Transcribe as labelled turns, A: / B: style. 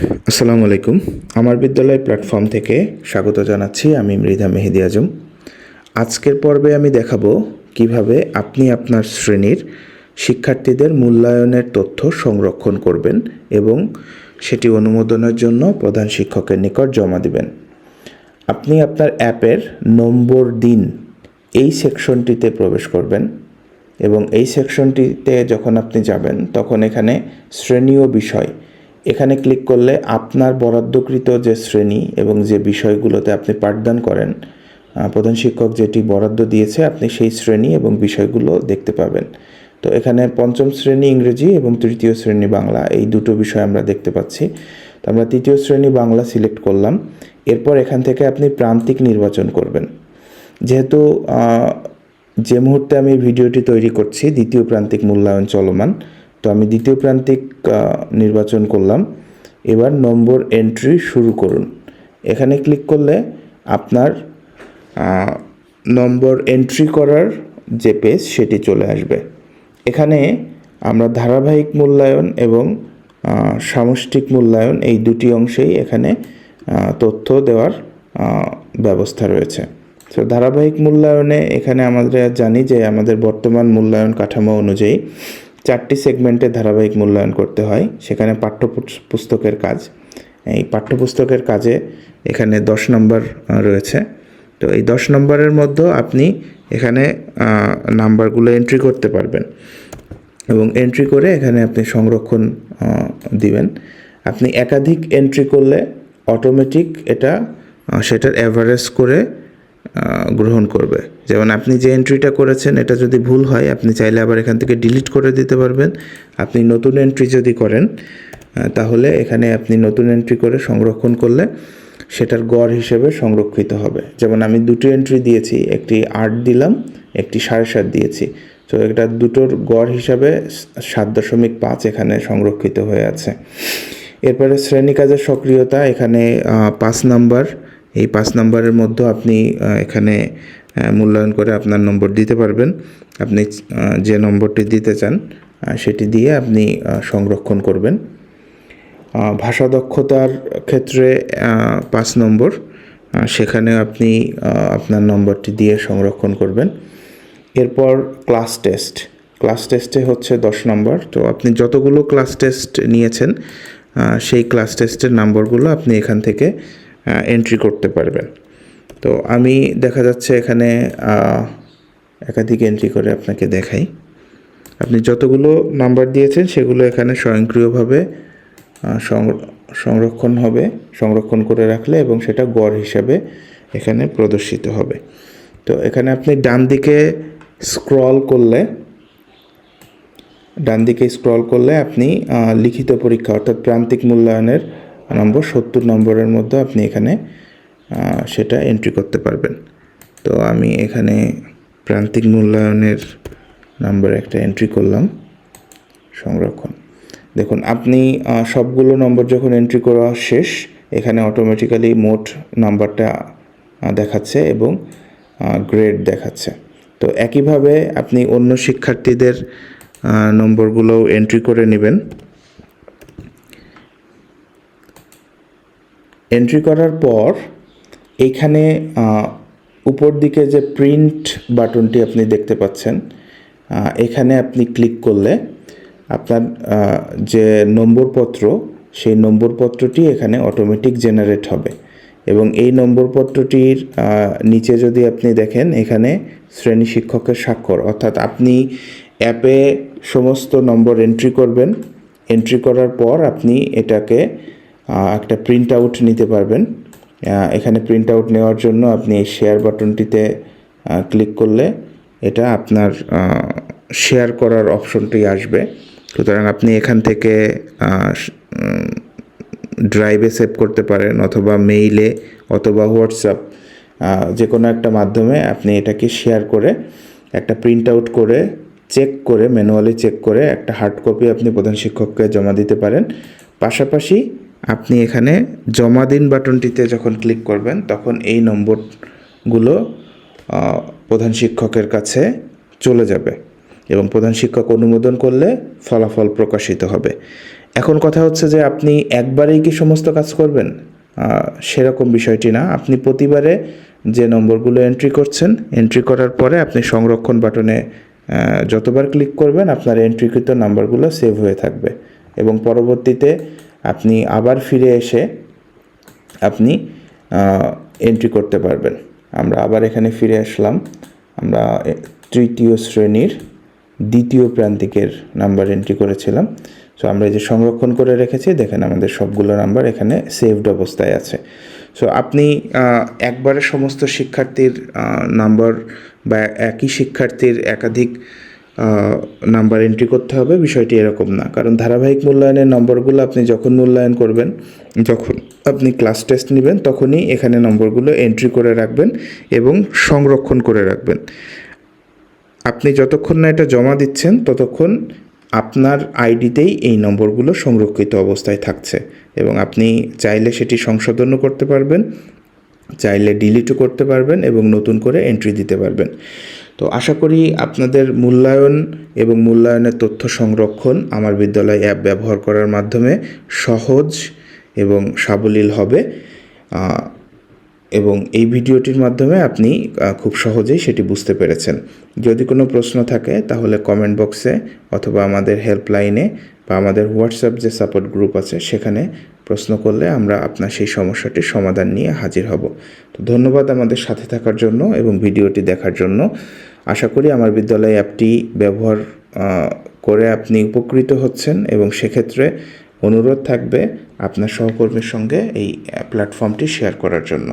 A: আসসালামু আলাইকুম। আমার বিদ্যালয় প্ল্যাটফর্ম থেকে স্বাগত জানাচ্ছি। আমি মৃধা মেহেদী আজম। আজকের পর্বে আমি দেখাবো কিভাবে আপনি আপনার শ্রেণীর শিক্ষার্থীদের মূল্যায়নের তথ্য সংরক্ষণ করবেন এবং সেটি অনুমোদনের জন্য প্রধান শিক্ষকের নিকট জমা দিবেন। আপনি আপনার অ্যাপের নম্বর দিন এই সেকশনটিতে প্রবেশ করবেন এবং এই সেকশনটিতে যখন আপনি যাবেন তখন এখানে শ্রেণী ও বিষয় এখানে ক্লিক করলে আপনার বরাদ্দকৃত যে শ্রেণী এবং যে বিষয়গুলোতে আপনি পাঠদান করেন, প্রধান শিক্ষক যেটি বরাদ্দ দিয়েছে আপনি সেই শ্রেণী এবং বিষয়গুলো দেখতে পাবেন। তো এখানে পঞ্চম শ্রেণী ইংরেজি এবং তৃতীয় শ্রেণী বাংলা এই দুটো বিষয় আমরা দেখতে পাচ্ছি। তো আমরা তৃতীয় শ্রেণী বাংলা সিলেক্ট করলাম। এরপর এখান থেকে আপনি প্রান্তিক নির্বাচন করবেন। যেহেতু যে মুহূর্তে আমি ভিডিওটি তৈরি করছি দ্বিতীয় প্রান্তিক মূল্যায়ন চলমান, তো আমি দ্বিতীয় প্রান্তিক নির্বাচন করলাম। এবার নম্বর এন্ট্রি শুরু করুন। এখানে ক্লিক করলে আপনার নম্বর এন্ট্রি করার যে পেজ সেটি চলে আসবে। এখানে আমরা ধারাবাহিক মূল্যায়ন এবং সামষ্টিক মূল্যায়ন এই দুটি অংশেই এখানে তথ্য দেওয়ার ব্যবস্থা রয়েছে। তো ধারাবাহিক মূল্যায়নে এখানে আমরা জানি যে আমাদের বর্তমান মূল্যায়ন কাঠামো অনুযায়ী 4টি সেগমেন্টে ধারাবাহিক মূল্যায়ন করতে হয়। সেখানে পাঠ্যপুস্তকের কাজ, এই পাঠ্যপুস্তকের কাজে এখানে 10 নম্বর রয়েছে। তো এই 10 নম্বরের মধ্যে আপনি এখানে নাম্বারগুলো এন্ট্রি করতে পারবেন এবং এন্ট্রি করে এখানে আপনি সংরক্ষণ দিবেন। আপনি একাধিক এন্ট্রি করলে অটোমেটিক এটা সেটার অ্যাভারেজ করে গ্রহণ করবে। যেমন আপনি যে এন্ট্রিটা করেছেন এটা যদি ভুল হয় আপনি চাইলে আবার এখান থেকে ডিলিট করে দিতে পারবেন। আপনি নতুন এন্ট্রি যদি করেন তাহলে এখানে আপনি নতুন এন্ট্রি করে সংরক্ষণ করলে সেটার গড় হিসেবে সংরক্ষিত হবে। যেমন আমি দুটো এন্ট্রি দিয়েছি, একটি 8 দিলাম, একটি 7.5 দিয়েছি। তো এটা দুটোর গড় হিসাবে 7.5 এখানে সংরক্ষিত হয়ে আছে। এরপরে শ্রেণী কাজের সক্রিয়তা এখানে 5 নাম্বার। এই 5 নাম্বারের মধ্যে আপনি এখানে মূল্যায়ন করে আপনার নম্বর দিতে পারবেন। আপনি যে নম্বরটি দিতে চান সেটি দিয়ে আপনি সংরক্ষণ করবেন। ভাষা দক্ষতার ক্ষেত্রে 5 নম্বর, সেখানে আপনি আপনার নম্বরটি দিয়ে সংরক্ষণ করবেন। এরপর ক্লাস টেস্টে হচ্ছে 10 নম্বর। তো আপনি যতগুলো ক্লাস টেস্ট নিয়েছেন সেই ক্লাস টেস্টের নাম্বারগুলো আপনি এখান থেকে এন্ট্রি করতে পারবেন। তো আমি দেখা যাচ্ছে এখানে একাধিক এন্ট্রি করে আপনাকে দেখাই। আপনি যতগুলো নাম্বার দিয়েছেন সেগুলো এখানে স্বয়ংক্রিয়ভাবে সংরক্ষণ করে রাখলে এবং সেটা গড় হিসাবে এখানে প্রদর্শিত হবে। তো এখানে আপনি ডান দিকে স্ক্রল করলে আপনি লিখিত পরীক্ষা অর্থাৎ প্রান্তিক মূল্যায়নের নম্বর 70 নম্বরের মধ্যে আপনি এখানে সেটা এন্ট্রি করতে পারবেন। তো আমি এখানে প্রান্তিক মূল্যায়নের নাম্বার একটা এন্ট্রি করলাম, সংরক্ষণ। দেখুন আপনি সবগুলো নম্বর যখন এন্ট্রি করা শেষ এখানে অটোমেটিক্যালি মোট নাম্বারটা দেখাচ্ছে এবং গ্রেড দেখাচ্ছে। তো একইভাবে আপনি অন্য শিক্ষার্থীদের নম্বরগুলো এন্ট্রি করে নেবেন। এন্ট্রি করার পর এইখানে উপর দিকে যে প্রিন্ট বাটনটি আপনি দেখতে পাচ্ছেন, এখানে আপনি ক্লিক করলে আপনার যে নম্বরপত্র সেই নম্বরপত্রটি এখানে অটোমেটিক জেনারেট হবে এবং এই নম্বরপত্রটির নিচে যদি আপনি দেখেন এখানে শ্রেণী শিক্ষকের স্বাক্ষর, অর্থাৎ আপনি অ্যাপে সমস্ত নম্বর এন্ট্রি করবেন। এন্ট্রি করার পর আপনি এটাকে একটা প্রিন্ট আউট নিতে পারবেন। এখানে প্রিন্ট আউট নেওয়ার জন্য আপনি এই শেয়ার বাটনটিতে ক্লিক করলে এটা আপনার শেয়ার করার অপশনটি আসবে। সুতরাং আপনি এখান থেকে ড্রাইভে সেভ করতে পারেন অথবা মেইলে অথবা হোয়াটসঅ্যাপ যে কোনো একটা মাধ্যমে আপনি এটাকে শেয়ার করে একটা প্রিন্ট আউট করে ম্যানুয়ালি চেক করে একটা হার্ড কপি আপনি প্রধান শিক্ষককে জমা দিতে পারেন। পাশাপাশি আপনি এখানে জমা দিন বাটনটিতে যখন ক্লিক করবেন তখন এই নম্বরগুলো প্রধান শিক্ষকের কাছে চলে যাবে এবং প্রধান শিক্ষক অনুমোদন করলে ফলাফল প্রকাশিত হবে। এখন কথা হচ্ছে যে আপনি একবারেই কি সমস্ত কাজ করবেন? সেরকম বিষয়টি না। আপনি প্রতিবারে যে নম্বরগুলো এন্ট্রি করছেন, এন্ট্রি করার পরে আপনি সংরক্ষণ বাটনে যতবার ক্লিক করবেন আপনার এন্ট্রিকৃত নাম্বারগুলো সেভ হয়ে থাকবে এবং পরবর্তীতে আপনি আবার ফিরে এসে আপনি এন্ট্রি করতে পারবেন। আমরা আবার এখানে ফিরে আসলাম। আমরা তৃতীয় শ্রেণীর দ্বিতীয় প্রান্তিকের নাম্বার এন্ট্রি করেছিলাম। সো আমরা এই যে সংরক্ষণ করে রেখেছি, দেখেন আমাদের সবগুলো নাম্বার এখানে সেভড অবস্থায় আছে। সো আপনি একবারে সমস্ত শিক্ষার্থীর নাম্বার বা একই শিক্ষার্থীর একাধিক নাম্বার এন্ট্রি করতে হবে, বিষয়টি এরকম না। কারণ ধারাবাহিক মূল্যায়নের নম্বরগুলো আপনি যখন মূল্যায়ন করবেন, যখন আপনি ক্লাস টেস্ট নেবেন, তখনই এখানে নম্বরগুলো এন্ট্রি করে রাখবেন এবং সংরক্ষণ করে রাখবেন। আপনি যতক্ষণ না এটা জমা দিচ্ছেন ততক্ষণ আপনার আইডিতেই এই নম্বরগুলো সংরক্ষিত অবস্থায় থাকছে এবং আপনি চাইলে সেটি সংশোধনও করতে পারবেন, চাইলে ডিলিটও করতে পারবেন এবং নতুন করে এন্ট্রি দিতে পারবেন। তো আশা করি আপনাদের মূল্যায়ন এবং মূল্যায়নের তথ্য সংরক্ষণ আমার বিদ্যালয় অ্যাপ ব্যবহার করার মাধ্যমে সহজ এবং সাবলীল হবে এবং এই ভিডিওটির মাধ্যমে আপনি খুব সহজেই সেটি বুঝতে পেরেছেন। যদি কোনো প্রশ্ন থাকে তাহলে কমেন্ট বক্সে অথবা আমাদের হেল্পলাইনে বা আমাদের হোয়াটসঅ্যাপ যে সাপোর্ট গ্রুপ আছে সেখানে প্রশ্ন করলে আমরা আপনার সেই সমস্যাটির সমাধান নিয়ে হাজির হব। তো ধন্যবাদ আমাদের সাথে থাকার জন্য এবং ভিডিওটি দেখার জন্য। আশা করি আমার বিদ্যালয় অ্যাপটি ব্যবহার করে আপনি উপকৃত হচ্ছেন এবং সেক্ষেত্রে অনুরোধ থাকবে আপনার সহকর্মীর সঙ্গে এই প্ল্যাটফর্মটি শেয়ার করার জন্য।